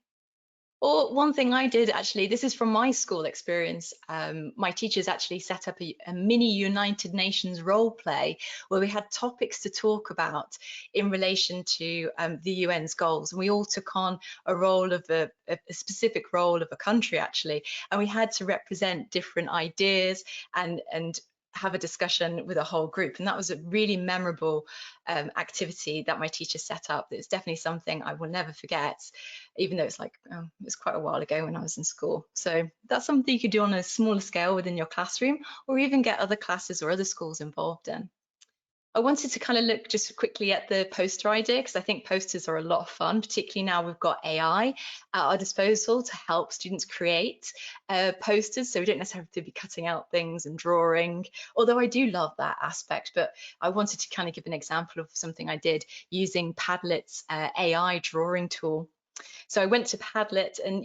Or one thing I did, actually, this is from my school experience, my teachers actually set up a mini United Nations role play where we had topics to talk about in relation to the UN's goals. And we all took on a role of a specific role of a country, actually, and we had to represent different ideas and have a discussion with a whole group. And that was a really memorable activity that my teacher set up. It's definitely something I will never forget, even though it's like, it was quite a while ago when I was in school. So that's something you could do on a smaller scale within your classroom, or even get other classes or other schools involved in. I wanted to kind of look just quickly at the poster idea, because I think posters are a lot of fun, particularly now we've got AI at our disposal to help students create posters. So we don't necessarily have to be cutting out things and drawing, although I do love that aspect. But I wanted to kind of give an example of something I did using Padlet's AI drawing tool. So I went to Padlet, and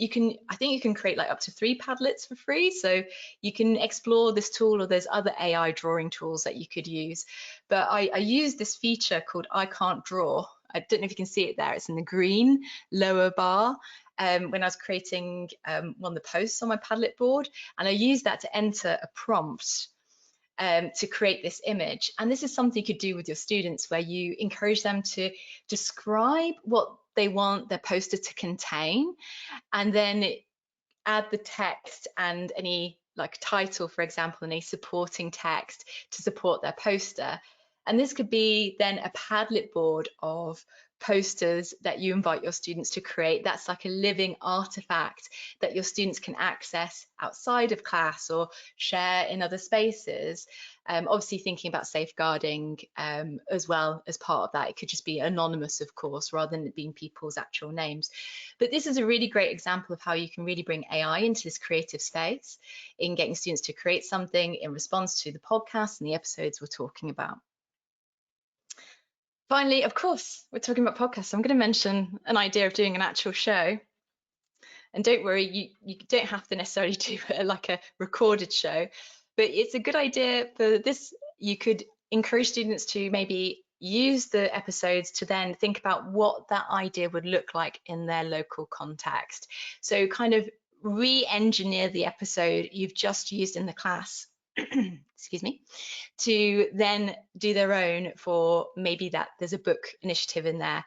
I think you can create like up to 3 Padlets for free. So you can explore this tool, or there's other AI drawing tools that you could use. But I used this feature called I Can't Draw. I don't know if you can see it there. It's in the green lower bar when I was creating one of the posts on my Padlet board. And I used that to enter a prompt to create this image. And this is something you could do with your students, where you encourage them to describe what they want their poster to contain, and then add the text and any like title, for example, and a supporting text to support their poster. And this could be then a Padlet board of posters that you invite your students to create. That's like a living artifact that your students can access outside of class or share in other spaces. Obviously thinking about safeguarding as well as part of that. It could just be anonymous, of course, rather than it being people's actual names. But this is a really great example of how you can really bring AI into this creative space in getting students to create something in response to the podcast and the episodes we're talking about. Finally, of course, we're talking about podcasts. I'm going to mention an idea of doing an actual show. And don't worry, you don't have to necessarily do like a recorded show, but it's a good idea for this. You could encourage students to maybe use the episodes to then think about what that idea would look like in their local context. So kind of re-engineer the episode you've just used in the class, excuse me, to then do their own for maybe that there's a book initiative in their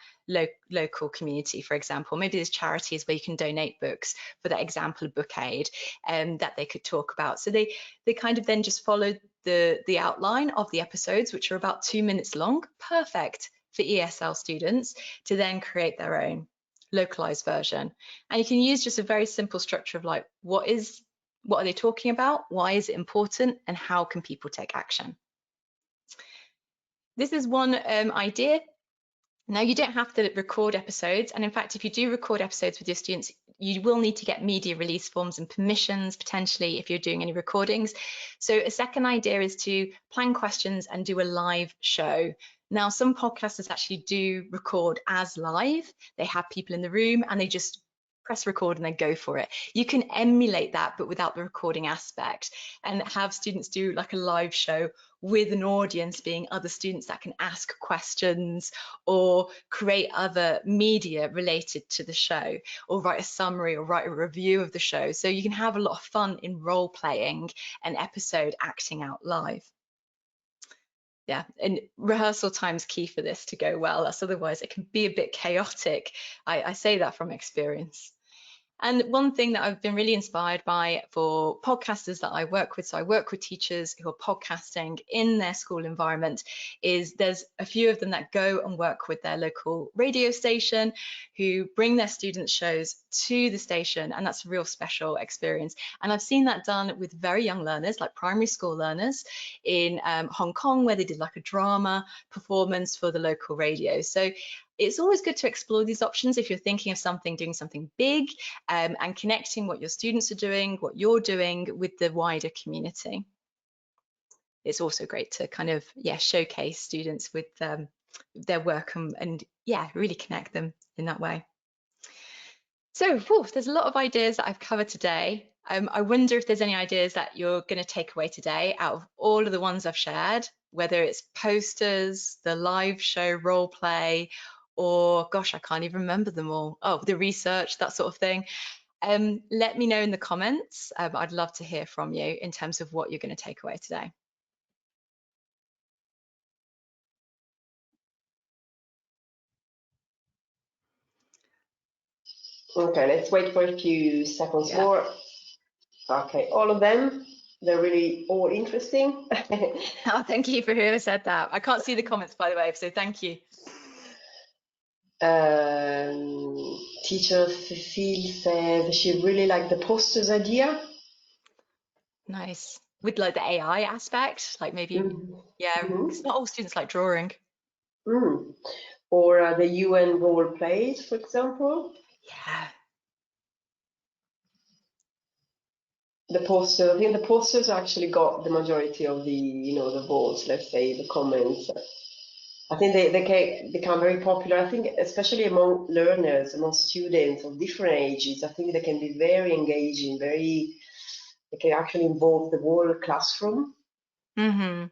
local community, for example. Maybe there's charities where you can donate books, for that example of Book Aid, that they could talk about. So they kind of then just follow the outline of the episodes, which are about 2 minutes long, perfect for ESL students to then create their own localized version. And you can use just a very simple structure of like, what are they talking about? Why is it important? And how can people take action? This is one idea. Now, you don't have to record episodes. And in fact, if you do record episodes with your students, you will need to get media release forms and permissions, potentially, if you're doing any recordings. So a second idea is to plan questions and do a live show. Now, some podcasters actually do record as live. They have people in the room and they just press record and then go for it. You can emulate that, but without the recording aspect, and have students do like a live show with an audience being other students that can ask questions or create other media related to the show, or write a summary or write a review of the show. So you can have a lot of fun in role playing an episode acting out live. Yeah, and rehearsal time's key for this to go well, as otherwise it can be a bit chaotic. I say that from experience. And one thing that I've been really inspired by for podcasters that I work with, so I work with teachers who are podcasting in their school environment, is there's a few of them that go and work with their local radio station, who bring their students' shows to the station, and that's a real special experience. And I've seen that done with very young learners, like primary school learners in Hong Kong, where they did like a drama performance for the local radio. So it's always good to explore these options if you're thinking of something, doing something big, and connecting what your students are doing, what you're doing with the wider community. It's also great to kind of, showcase students with their work and really connect them in that way. So there's a lot of ideas that I've covered today. I wonder if there's any ideas that you're going to take away today out of all of the ones I've shared, whether it's posters, the live show role play, or gosh, I can't even remember them all. Oh, the research, that sort of thing. Let me know in the comments. I'd love to hear from you in terms of what you're going to take away today. Okay, let's wait for a few seconds more. Okay, all of them, they're really all interesting. Oh, thank you for whoever said that. I can't see the comments, by the way, so thank you. Teacher Cecile said she really liked the posters idea. Nice. With like the AI aspect, like maybe, it's not all students like drawing. Or the UN role plays, for example. Yeah. The poster, I think the posters actually got the majority of the, the votes, let's say, the comments. I think they can become very popular. I think especially among learners, among students of different ages, I think they can be very engaging, they can actually involve the whole classroom. And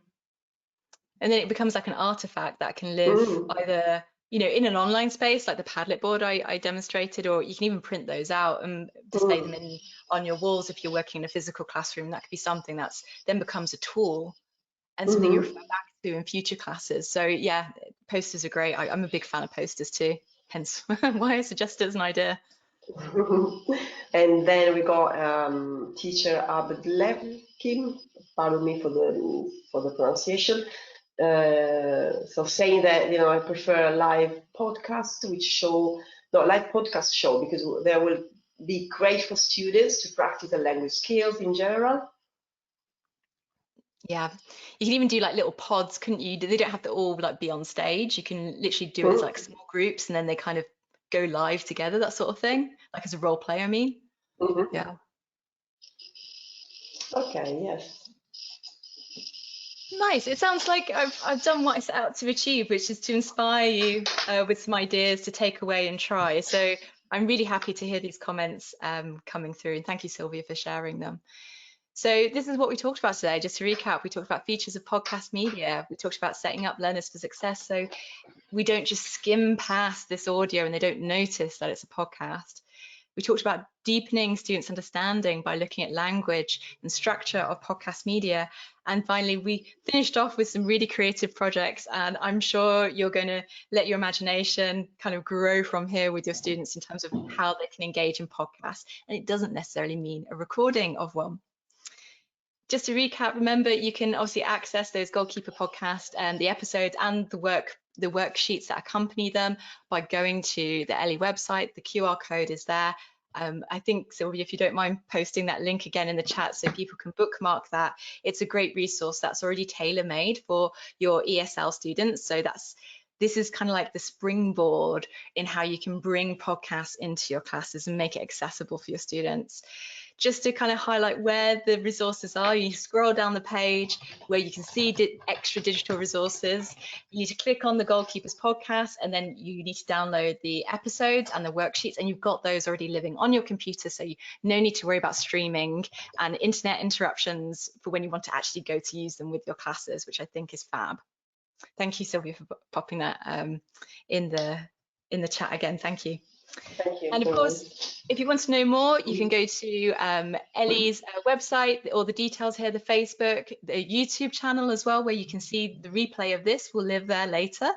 then it becomes like an artifact that can live either, in an online space, like the Padlet board I demonstrated, or you can even print those out and display them on your walls if you're working in a physical classroom. That could be something that's then becomes a tool and something you refer back to in future classes. So yeah, posters are great. I'm a big fan of posters too, hence why I suggested it as an idea. And then we got teacher Abdlevkin, pardon me for the pronunciation. So saying that I prefer a live podcast, live podcast show, because there will be great for students to practice the language skills in general. Yeah, you can even do like little pods, couldn't you? They don't have to all like be on stage. You can literally do it as like small groups, and then they kind of go live together, that sort of thing, like as a role play, I mean. Yeah. Okay, yes. Nice. It sounds like I've done what I set out to achieve, which is to inspire you with some ideas to take away and try. So I'm really happy to hear these comments coming through, and thank you, Sylvia, for sharing them. So this is what we talked about today. Just to recap, we talked about features of podcast media. We talked about setting up learners for success, so we don't just skim past this audio and they don't notice that it's a podcast. We talked about deepening students' understanding by looking at language and structure of podcast media. And finally, we finished off with some really creative projects, and I'm sure you're going to let your imagination kind of grow from here with your students in terms of how they can engage in podcasts. And it doesn't necessarily mean a recording of one. Just to recap, remember, you can obviously access those Goalkeeper podcasts and the episodes and the worksheets that accompany them by going to the ELi website. The QR code is there. I think, Sylvia, if you don't mind posting that link again in the chat so people can bookmark that. It's a great resource that's already tailor-made for your ESL students. So this is kind of like the springboard in how you can bring podcasts into your classes and make it accessible for your students. just to kind of highlight where the resources are, you scroll down the page where you can see extra digital resources. You need to click on the Goalkeepers podcast, and then you need to download the episodes and the worksheets, and you've got those already living on your computer, so no need to worry about streaming and internet interruptions for when you want to actually go to use them with your classes, which I think is fab. Thank you, Sylvia, for popping that in the chat again. Thank you. Thank you. And of course, if you want to know more, you can go to ELi's website, all the details here, the Facebook, the YouTube channel as well, where you can see the replay of this will live there later.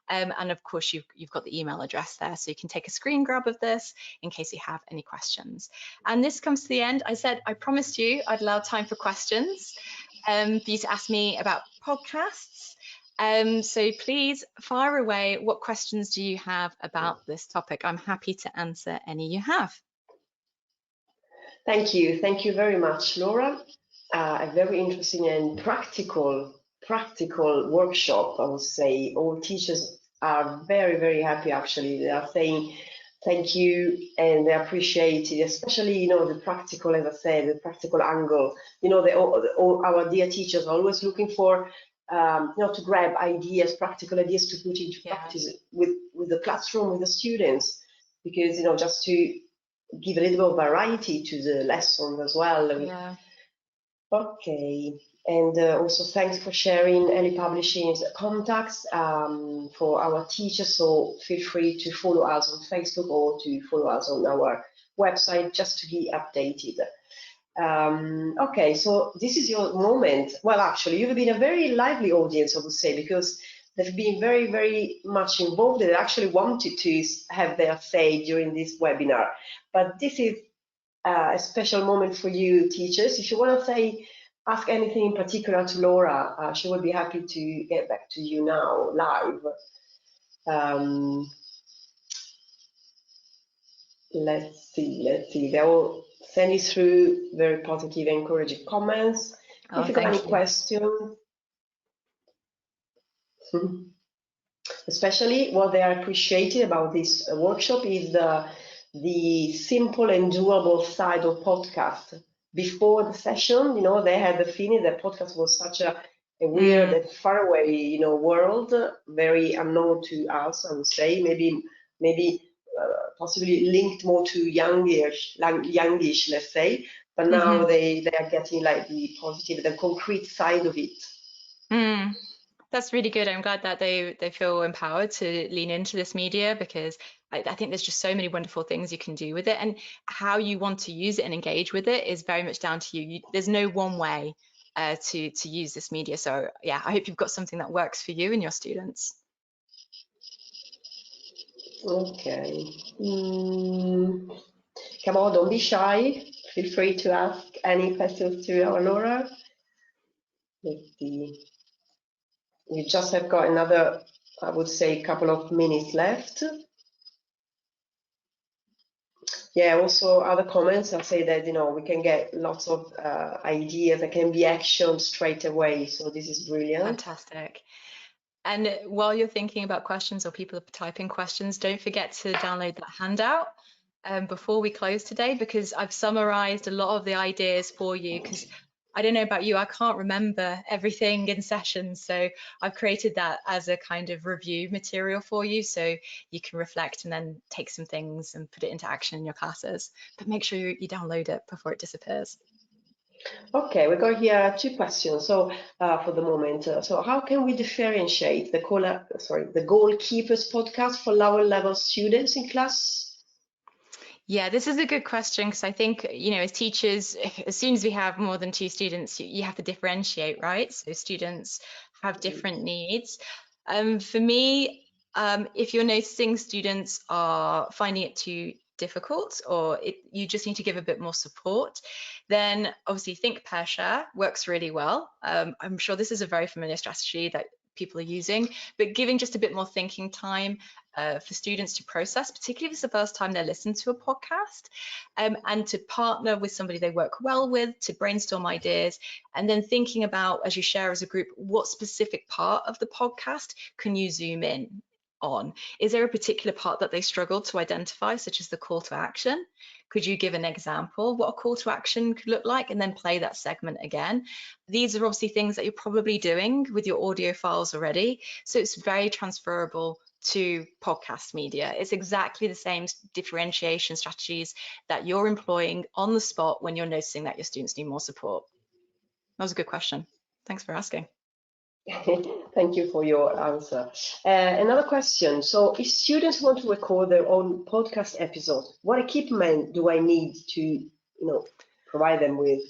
And of course, you've got the email address there, so you can take a screen grab of this in case you have any questions. And this comes to the end. I said I promised you I'd allow time for questions for you to ask me about podcasts. So please fire away. What questions do you have about this topic? I'm happy to answer any you have. Thank you. Thank you very much, Laura. A very interesting and practical workshop, I would say. All teachers are very, very happy, actually. They are saying thank you, and they appreciate it, especially, the practical, as I said, the practical angle. All our dear teachers are always looking for to grab ideas, practical ideas to put into practice with the classroom, with the students, because, just to give a little bit of variety to the lesson as well. Yeah. Okay. And also thanks for sharing ELi Publishing's contacts for our teachers. So feel free to follow us on Facebook or to follow us on our website just to be updated. Okay, so this is your moment. Well, actually, you've been a very lively audience, I would say, because they've been very, very much involved. They actually wanted to have their say during this webinar. But this is a special moment for you, teachers. If you want to ask anything in particular to Laura, she will be happy to get back to you now, live. Let's see. They will send you through very positive, encouraging comments. If you've got any questions, especially what they are appreciating about this workshop is the simple and doable side of podcast. Before the session, they had the feeling that podcast was such a weird and far away, world, very unknown to us, I would say, maybe possibly linked more to youngish, let's say, but now they are getting like the positive, the concrete side of it. That's really good. I'm glad that they feel empowered to lean into this media, because I think there's just so many wonderful things you can do with it, and how you want to use it and engage with it is very much down to you. There's no one way to use this media. So yeah, I hope you've got something that works for you and your students. Okay. Come on, don't be shy. Feel free to ask any questions to our Laura. Let's see. We just have got another, I would say, couple of minutes left. Yeah, also other comments, I'll say that, we can get lots of ideas that can be actioned straight away. So this is brilliant. Fantastic. And while you're thinking about questions, or people are typing questions, don't forget to download that handout before we close today, because I've summarized a lot of the ideas for you, because I don't know about you, I can't remember everything in sessions. So I've created that as a kind of review material for you, so you can reflect and then take some things and put it into action in your classes. But make sure you download it before it disappears. Okay, we got here 2 questions. So for the moment, so how can we differentiate the Goalkeepers podcast for lower level students in class? Yeah, this is a good question, because I think, as teachers, as soon as we have more than 2 students, you have to differentiate, right? So students have different needs. For me, if you're noticing students are finding it too difficult, or you just need to give a bit more support, then obviously think pair share works really well. I'm sure this is a very familiar strategy that people are using, but giving just a bit more thinking time for students to process, particularly if it's the first time they're listening to a podcast, and to partner with somebody they work well with to brainstorm ideas, and then thinking about, as you share as a group, what specific part of the podcast can you zoom in on? Is there a particular part that they struggle to identify, such as the call to action? Could you give an example what a call to action could look like, and then play that segment again? These are obviously things that you're probably doing with your audio files already, so it's very transferable to podcast media. It's exactly the same differentiation strategies that you're employing on the spot when you're noticing that your students need more support. That was a good question. Thanks for asking. Thank you for your answer. Another question. So if students want to record their own podcast episode, what equipment do I need to, provide them with?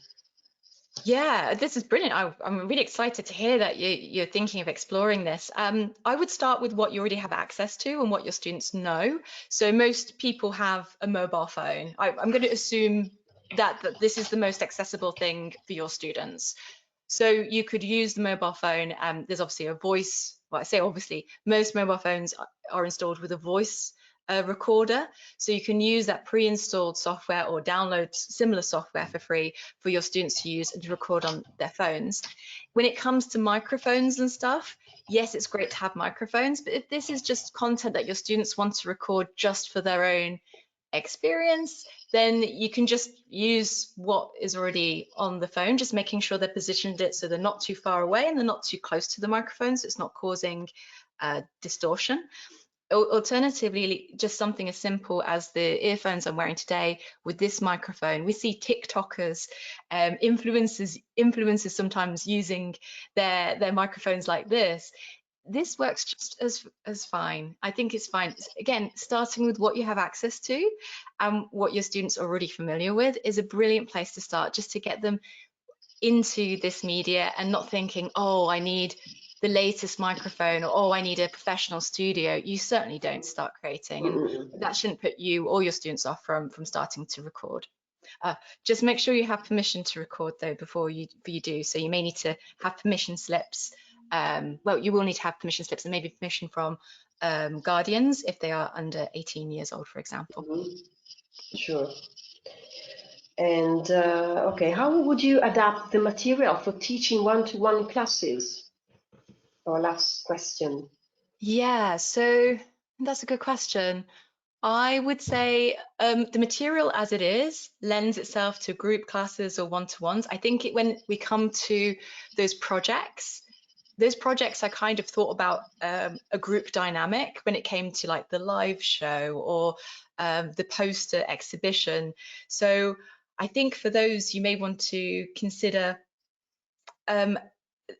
Yeah, this is brilliant. I'm really excited to hear that you're thinking of exploring this. I would start with what you already have access to and what your students know. So most people have a mobile phone. I'm going to assume that this is the most accessible thing for your students. So you could use the mobile phone. There's obviously a voice. Well, I say obviously, most mobile phones are installed with a voice recorder, so you can use that pre-installed software or download similar software for free for your students to use and to record on their phones. When it comes to microphones and stuff, yes, it's great to have microphones, but if this is just content that your students want to record just for their own experience, then you can just use what is already on the phone, just making sure they're positioned it so they're not too far away and they're not too close to the microphone, so it's not causing distortion. Alternatively, just something as simple as the earphones I'm wearing today with this microphone. We see TikTokers, influencers sometimes using their microphones like this. This works just as fine. I think it's fine. Again, starting with what you have access to and what your students are already familiar with is a brilliant place to start, just to get them into this media and not thinking, oh, I need the latest microphone, or oh, I need a professional studio. You certainly don't start creating, and that shouldn't put you or your students off from starting to record. Just make sure you have permission to record though before you do. So you may need to have permission slips. Well, you will need to have permission slips and maybe permission from guardians if they are under 18 years old, for example. Sure. And okay, how would you adapt the material for teaching one-to-one classes? Our last question. Yeah, so that's a good question. I would say the material as it is lends itself to group classes or one-to-ones. I think when we come to those projects I kind of thought about a group dynamic when it came to like the live show or the poster exhibition. So I think for those you may want to consider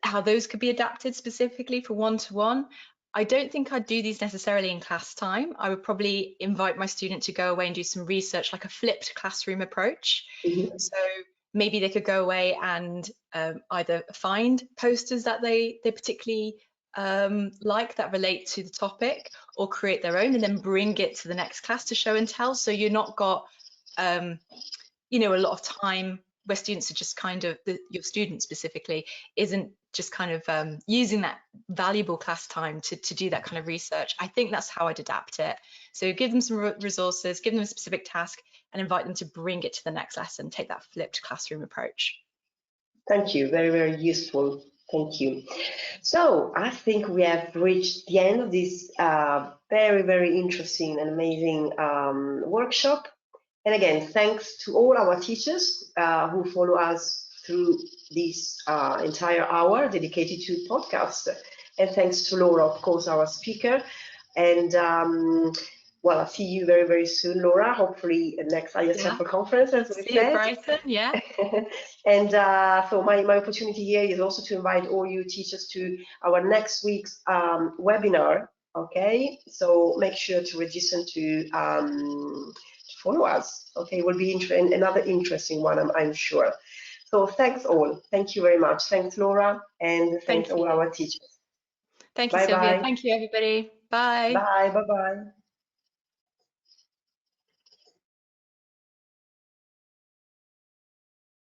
how those could be adapted specifically for one-to-one. I don't think I'd do these necessarily in class time. I would probably invite my student to go away and do some research, like a flipped classroom approach. So maybe they could go away and either find posters that they particularly like that relate to the topic, or create their own and then bring it to the next class to show and tell. So you're not got a lot of time where students are just kind of, your student specifically isn't just kind of using that valuable class time to do that kind of research. I think that's how I'd adapt it. So give them some resources, give them a specific task, and invite them to bring it to the next lesson, take that flipped classroom approach. Thank you, very, very useful. Thank you. So I think we have reached the end of this very, very interesting and amazing workshop. And again, thanks to all our teachers who follow us through this entire hour dedicated to podcasts. And thanks to Laura, of course, our speaker. And well, I'll see you very, very soon, Laura, hopefully at next ISF conference, as we said. See you in Brighton, yeah. And so my opportunity here is also to invite all you teachers to our next week's webinar, okay? So make sure to register to follow us, okay? It will be another interesting one, I'm sure. So thanks all. Thank you very much. Thanks, Laura, and thanks all our teachers. Thank you, Sylvia. Thank you, everybody. Bye. Bye. Bye-bye.